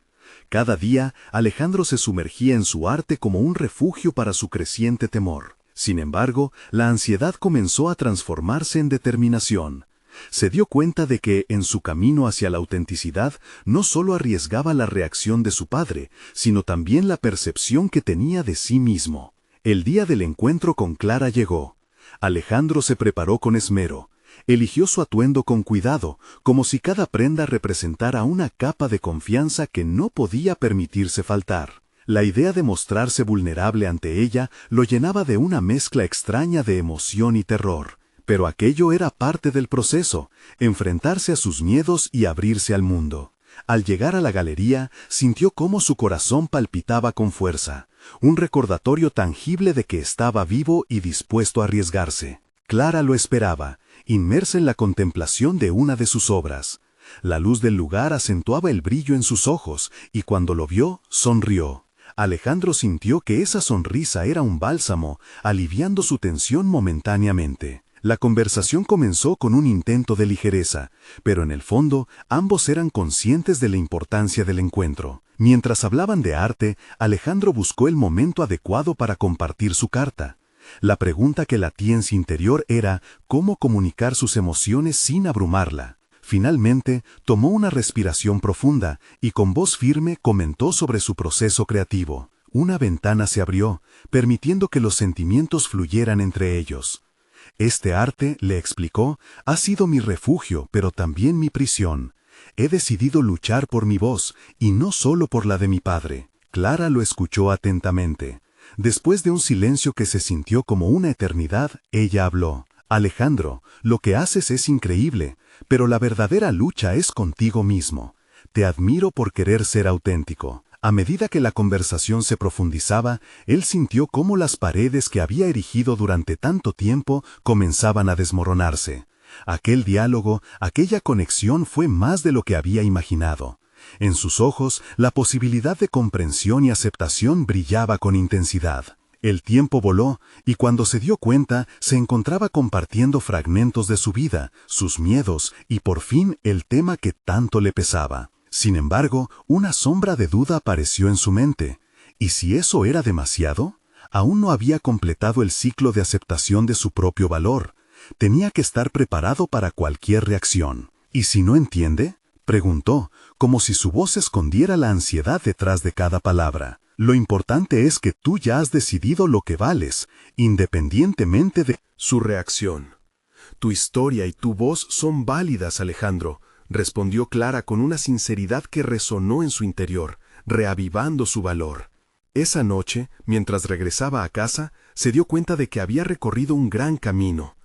Cada día, Alejandro se sumergía en su arte como un refugio para su creciente temor. Sin embargo, la ansiedad comenzó a transformarse en determinación. Se dio cuenta de que, en su camino hacia la autenticidad, no solo arriesgaba la reacción de su padre, sino también la percepción que tenía de sí mismo. El día del encuentro con Clara llegó. Alejandro se preparó con esmero. Eligió su atuendo con cuidado, como si cada prenda representara una capa de confianza que no podía permitirse faltar. La idea de mostrarse vulnerable ante ella lo llenaba de una mezcla extraña de emoción y terror. Pero aquello era parte del proceso, enfrentarse a sus miedos y abrirse al mundo. Al llegar a la galería, sintió cómo su corazón palpitaba con fuerza, un recordatorio tangible de que estaba vivo y dispuesto a arriesgarse. Clara lo esperaba, inmersa en la contemplación de una de sus obras. La luz del lugar acentuaba el brillo en sus ojos, y cuando lo vio, sonrió. Alejandro sintió que esa sonrisa era un bálsamo, aliviando su tensión momentáneamente. La conversación comenzó con un intento de ligereza, pero en el fondo ambos eran conscientes de la importancia del encuentro. Mientras hablaban de arte, Alejandro buscó el momento adecuado para compartir su carta. La pregunta que latía en su interior era cómo comunicar sus emociones sin abrumarla. Finalmente, tomó una respiración profunda y con voz firme comentó sobre su proceso creativo. Una ventana se abrió, permitiendo que los sentimientos fluyeran entre ellos. Este arte, le explicó, ha sido mi refugio, pero también mi prisión. He decidido luchar por mi voz, y no solo por la de mi padre. Clara lo escuchó atentamente. Después de un silencio que se sintió como una eternidad, ella habló. Alejandro, lo que haces es increíble, pero la verdadera lucha es contigo mismo. Te admiro por querer ser auténtico. A medida que la conversación se profundizaba, él sintió cómo las paredes que había erigido durante tanto tiempo comenzaban a desmoronarse. Aquel diálogo, aquella conexión fue más de lo que había imaginado. En sus ojos, la posibilidad de comprensión y aceptación brillaba con intensidad. El tiempo voló, y cuando se dio cuenta, se encontraba compartiendo fragmentos de su vida, sus miedos y por fin el tema que tanto le pesaba. Sin embargo, una sombra de duda apareció en su mente. ¿Y si eso era demasiado? Aún no había completado el ciclo de aceptación de su propio valor. Tenía que estar preparado para cualquier reacción. ¿Y si no entiende? Preguntó, como si su voz escondiera la ansiedad detrás de cada palabra. Lo importante es que tú ya has decidido lo que vales, independientemente de su reacción. Tu historia y tu voz son válidas, Alejandro, respondió Clara con una sinceridad que resonó en su interior, reavivando su valor. Esa noche, mientras regresaba a casa, se dio cuenta de que había recorrido un gran camino.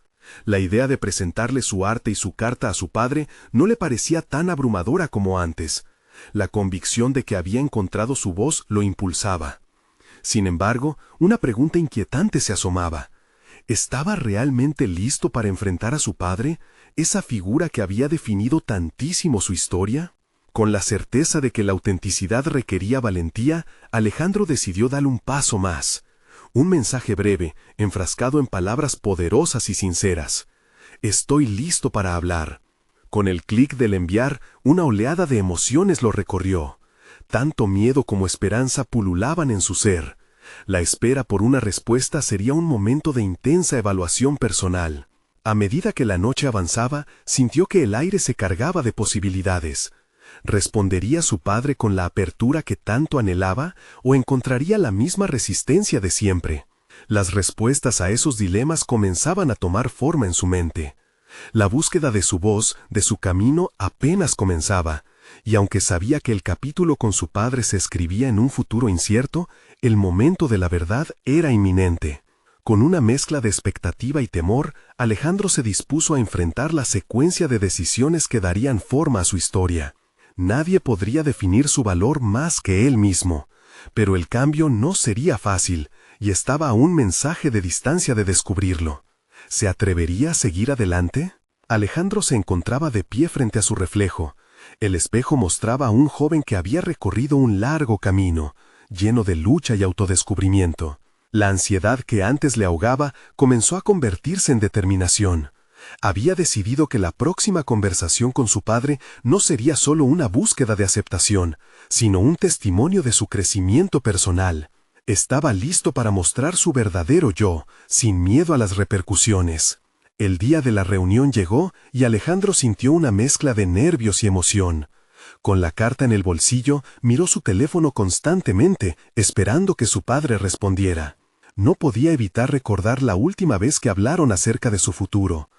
La idea de presentarle su arte y su carta a su padre no le parecía tan abrumadora como antes. La convicción de que había encontrado su voz lo impulsaba. Sin embargo, una pregunta inquietante se asomaba. ¿Estaba realmente listo para enfrentar a su padre, esa figura que había definido tantísimo su historia? Con la certeza de que la autenticidad requería valentía, Alejandro decidió dar un paso más. Un mensaje breve, enfrascado en palabras poderosas y sinceras. Estoy listo para hablar. Con el clic del enviar, una oleada de emociones lo recorrió. Tanto miedo como esperanza pululaban en su ser. La espera por una respuesta sería un momento de intensa evaluación personal. A medida que la noche avanzaba, sintió que el aire se cargaba de posibilidades. ¿Respondería su padre con la apertura que tanto anhelaba o encontraría la misma resistencia de siempre? Las respuestas a esos dilemas comenzaban a tomar forma en su mente. La búsqueda de su voz, de su camino, apenas comenzaba, y aunque sabía que el capítulo con su padre se escribía en un futuro incierto, el momento de la verdad era inminente. Con una mezcla de expectativa y temor, Alejandro se dispuso a enfrentar la secuencia de decisiones que darían forma a su historia. Nadie podría definir su valor más que él mismo, pero el cambio no sería fácil, y estaba a un mensaje de distancia de descubrirlo. ¿Se atrevería a seguir adelante? Alejandro se encontraba de pie frente a su reflejo. El espejo mostraba a un joven que había recorrido un largo camino, lleno de lucha y autodescubrimiento. La ansiedad que antes le ahogaba comenzó a convertirse en determinación. Había decidido que la próxima conversación con su padre no sería solo una búsqueda de aceptación, sino un testimonio de su crecimiento personal. Estaba listo para mostrar su verdadero yo, sin miedo a las repercusiones. El día de la reunión llegó y Alejandro sintió una mezcla de nervios y emoción. Con la carta en el bolsillo, miró su teléfono constantemente, esperando que su padre respondiera. No podía evitar recordar la última vez que hablaron acerca de su futuro.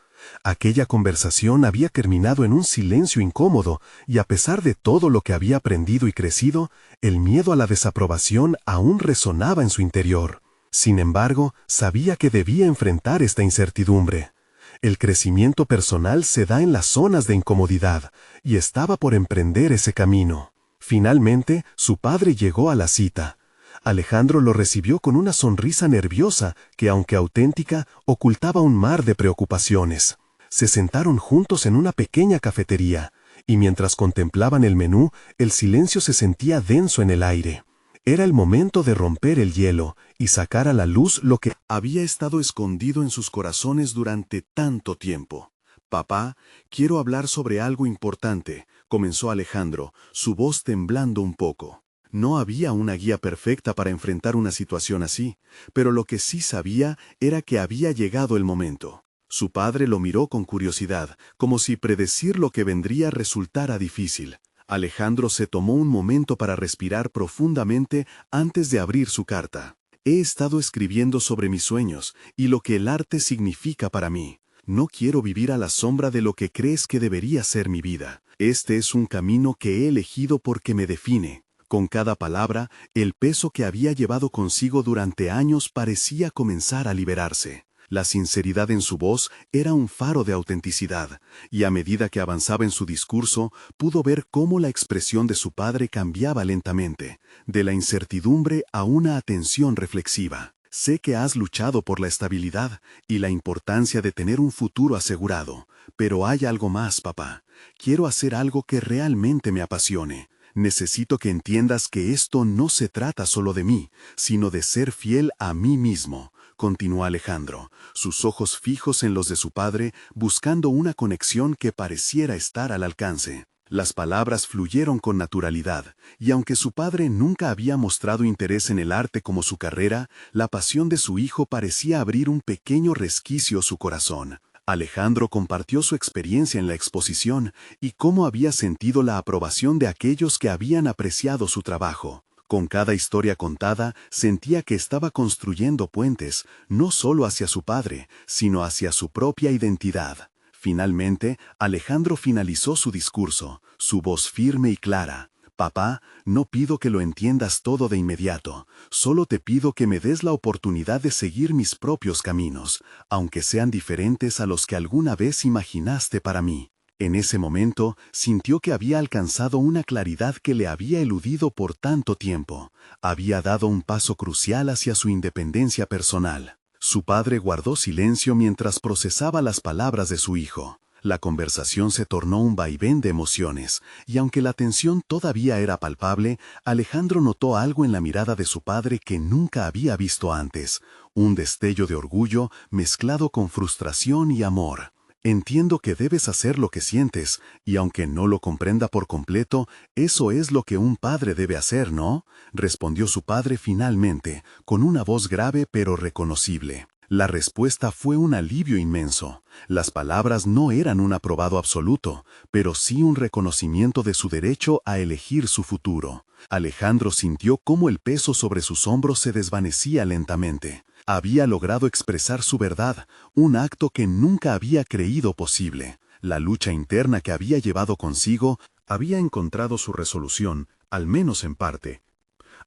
Aquella conversación había terminado en un silencio incómodo, y a pesar de todo lo que había aprendido y crecido, el miedo a la desaprobación aún resonaba en su interior. Sin embargo, sabía que debía enfrentar esta incertidumbre. El crecimiento personal se da en las zonas de incomodidad, y estaba por emprender ese camino. Finalmente, su padre llegó a la cita. Alejandro lo recibió con una sonrisa nerviosa que, aunque auténtica, ocultaba un mar de preocupaciones. Se sentaron juntos en una pequeña cafetería, y mientras contemplaban el menú, el silencio se sentía denso en el aire. Era el momento de romper el hielo y sacar a la luz lo que había estado escondido en sus corazones durante tanto tiempo. «Papá, quiero hablar sobre algo importante», comenzó Alejandro, su voz temblando un poco. No había una guía perfecta para enfrentar una situación así, pero lo que sí sabía era que había llegado el momento. Su padre lo miró con curiosidad, como si predecir lo que vendría resultara difícil. Alejandro se tomó un momento para respirar profundamente antes de abrir su carta. «He estado escribiendo sobre mis sueños y lo que el arte significa para mí. No quiero vivir a la sombra de lo que crees que debería ser mi vida. Este es un camino que he elegido porque me define». Con cada palabra, el peso que había llevado consigo durante años parecía comenzar a liberarse. La sinceridad en su voz era un faro de autenticidad, y a medida que avanzaba en su discurso, pudo ver cómo la expresión de su padre cambiaba lentamente, de la incertidumbre a una atención reflexiva. «Sé que has luchado por la estabilidad y la importancia de tener un futuro asegurado, pero hay algo más, papá. Quiero hacer algo que realmente me apasione. Necesito que entiendas que esto no se trata solo de mí, sino de ser fiel a mí mismo», continuó Alejandro, sus ojos fijos en los de su padre, buscando una conexión que pareciera estar al alcance. Las palabras fluyeron con naturalidad, y aunque su padre nunca había mostrado interés en el arte como su carrera, la pasión de su hijo parecía abrir un pequeño resquicio a su corazón. Alejandro compartió su experiencia en la exposición y cómo había sentido la aprobación de aquellos que habían apreciado su trabajo. Con cada historia contada, sentía que estaba construyendo puentes, no solo hacia su padre, sino hacia su propia identidad. Finalmente, Alejandro finalizó su discurso, su voz firme y clara. «Papá, no pido que lo entiendas todo de inmediato, solo te pido que me des la oportunidad de seguir mis propios caminos, aunque sean diferentes a los que alguna vez imaginaste para mí». En ese momento, sintió que había alcanzado una claridad que le había eludido por tanto tiempo. Había dado un paso crucial hacia su independencia personal. Su padre guardó silencio mientras procesaba las palabras de su hijo. La conversación se tornó un vaivén de emociones, y aunque la tensión todavía era palpable, Alejandro notó algo en la mirada de su padre que nunca había visto antes, un destello de orgullo mezclado con frustración y amor. «Entiendo que debes hacer lo que sientes, y aunque no lo comprenda por completo, eso es lo que un padre debe hacer, ¿no?», respondió su padre finalmente, con una voz grave pero reconocible. La respuesta fue un alivio inmenso. Las palabras no eran un aprobado absoluto, pero sí un reconocimiento de su derecho a elegir su futuro. Alejandro sintió cómo el peso sobre sus hombros se desvanecía lentamente. Había logrado expresar su verdad, un acto que nunca había creído posible. La lucha interna que había llevado consigo había encontrado su resolución, al menos en parte.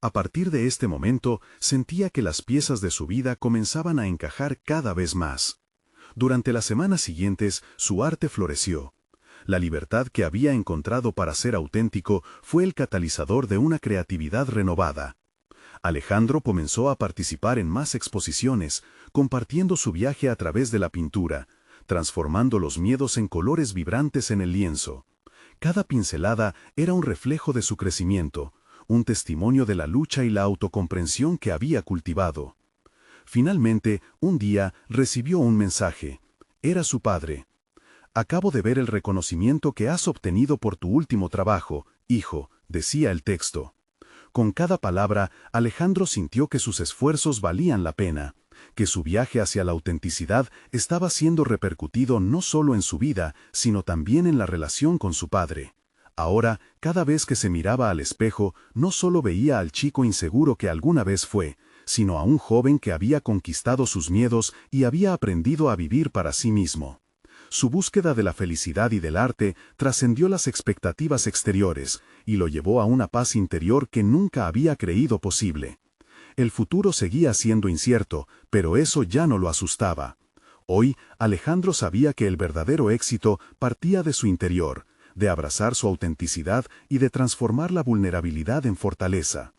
A partir de este momento, sentía que las piezas de su vida comenzaban a encajar cada vez más. Durante las semanas siguientes, su arte floreció. La libertad que había encontrado para ser auténtico fue el catalizador de una creatividad renovada. Alejandro comenzó a participar en más exposiciones, compartiendo su viaje a través de la pintura, transformando los miedos en colores vibrantes en el lienzo. Cada pincelada era un reflejo de su crecimiento, un testimonio de la lucha y la autocomprensión que había cultivado. Finalmente, un día, recibió un mensaje. Era su padre. «Acabo de ver el reconocimiento que has obtenido por tu último trabajo, hijo», decía el texto. Con cada palabra, Alejandro sintió que sus esfuerzos valían la pena, que su viaje hacia la autenticidad estaba siendo repercutido no solo en su vida, sino también en la relación con su padre. Ahora, cada vez que se miraba al espejo, no solo veía al chico inseguro que alguna vez fue, sino a un joven que había conquistado sus miedos y había aprendido a vivir para sí mismo. Su búsqueda de la felicidad y del arte trascendió las expectativas exteriores y lo llevó a una paz interior que nunca había creído posible. El futuro seguía siendo incierto, pero eso ya no lo asustaba. Hoy, Alejandro sabía que el verdadero éxito partía de su interior, de abrazar su autenticidad y de transformar la vulnerabilidad en fortaleza.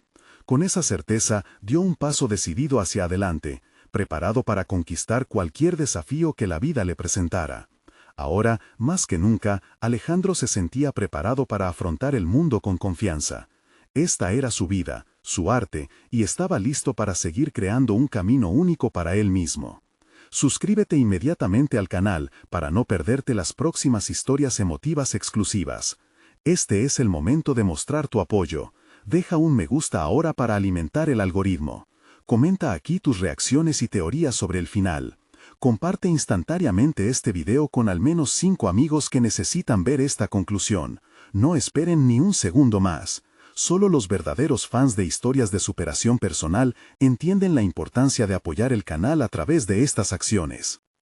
Con esa certeza, dio un paso decidido hacia adelante, preparado para conquistar cualquier desafío que la vida le presentara. Ahora, más que nunca, Alejandro se sentía preparado para afrontar el mundo con confianza. Esta era su vida, su arte, y estaba listo para seguir creando un camino único para él mismo. Suscríbete inmediatamente al canal para no perderte las próximas historias emotivas exclusivas. Este es el momento de mostrar tu apoyo. Deja un me gusta ahora para alimentar el algoritmo. Comenta aquí tus reacciones y teorías sobre el final. Comparte instantáneamente este video con al menos 5 amigos que necesitan ver esta conclusión. No esperen ni un segundo más. Solo los verdaderos fans de historias de superación personal entienden la importancia de apoyar el canal a través de estas acciones.